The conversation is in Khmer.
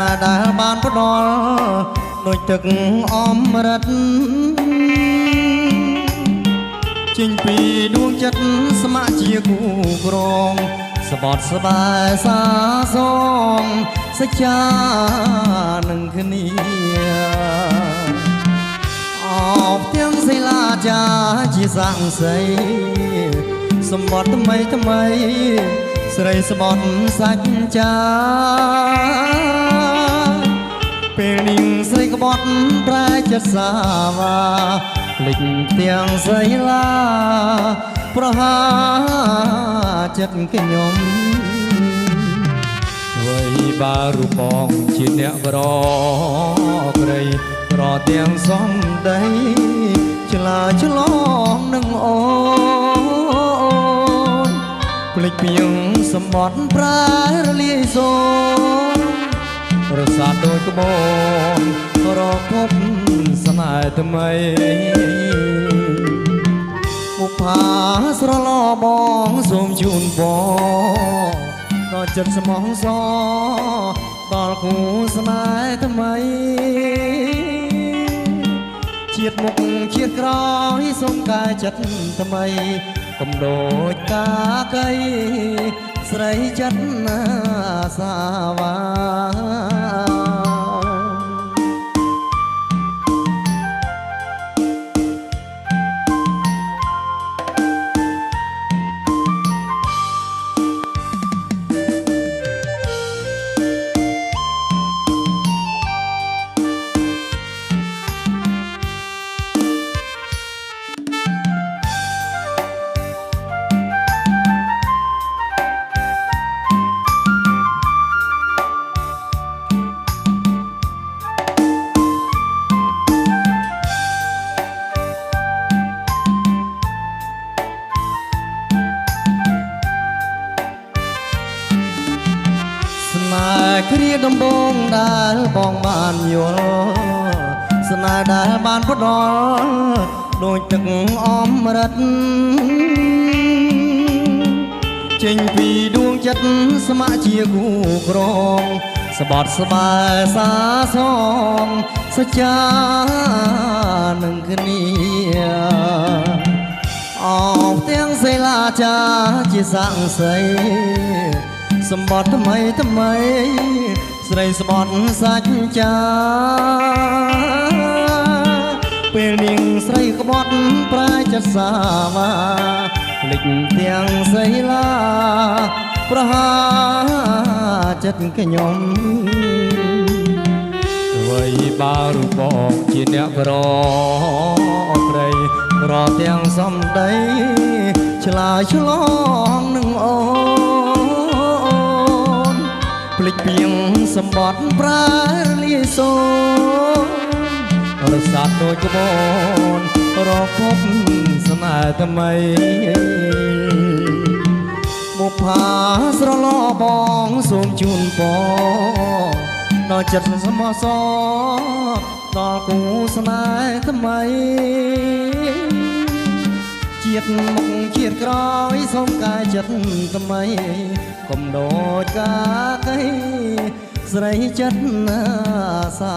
នាដែលបានផ្ដល់ដូចទឹកអមរិតចេញពីដួងចិត្តស្ម័គ្រជាគូក្រងសបត់ស្បែសាសងសច្ចានឹងគ្នាអបទាំងសិលាចាជាសង្ស័យសម្បត្តិថ្មីថ្មីស្រីស្បត់សាច់ចាពេលនាងស្រីក្បត់ប្រែចិត្តសាវាភ្លេចទាំងសិលាប្រហាចិត្តខ្ញុំអ្វីបារូបបងជាអ្នកក្រក្រៃក្រទាំងសំដីឆ្លើឆ្លងនឹងអូនភ្លេចពីងសម្បត្តិប្រែរលាយសូនរសាដូចក្បូនរកភពស្នេហ៍ថ្មីមុខផាស្រឡោបងសូមជូនបងដល់ចិត្តស្មោះសដល់គូស្នេហ៍ថ្មីជាតិមុខជាតិក្រោយសូមកាយចិត្តថ្មីកុំដូចកាកៃស្រីចិត្តណាសាវាគ្រាដំបងដែលបងបានយល់ស្នេហ៍ដែលបានផ្ដល់ដូចទឹកអមរិតចេញពីដួងចិត្តស្ម័គ្រជាគូក្រងស្បត់ស្បែសាសងសច្ចានឹងគ្នាអបទាំងសិលាចាជាសង្ស័យសម្បត្តិថ្មីថ្មីស្រីស្បត់សាច់ចាពេលនាងស្រីក្បត់ប្រែចិត្តសាវាភ្លេចទាំងសិលាប្រហាចិត្តខ្ញុំអ្វីបារូបបងជាអ្នកក្រក្រៃរទាំងសំដីឆ្លើយឆ្លងនឹងអូភ្លេចពីងសម្បត្តិប្រែលាយសូនរសាត់ដូចក្បូនរកភពស្នេហ៍ថ្មីមុខផាស្រឡោបងសូមជូនពរដល់ចិត្តស្មោះសរដល់គូស្នេហ៍ថ្មីជាតិមុខជាតិក្រោយសូមកាយចិត្តថ្មីកុំដូចកាកៃស្រីចិត្តណាសា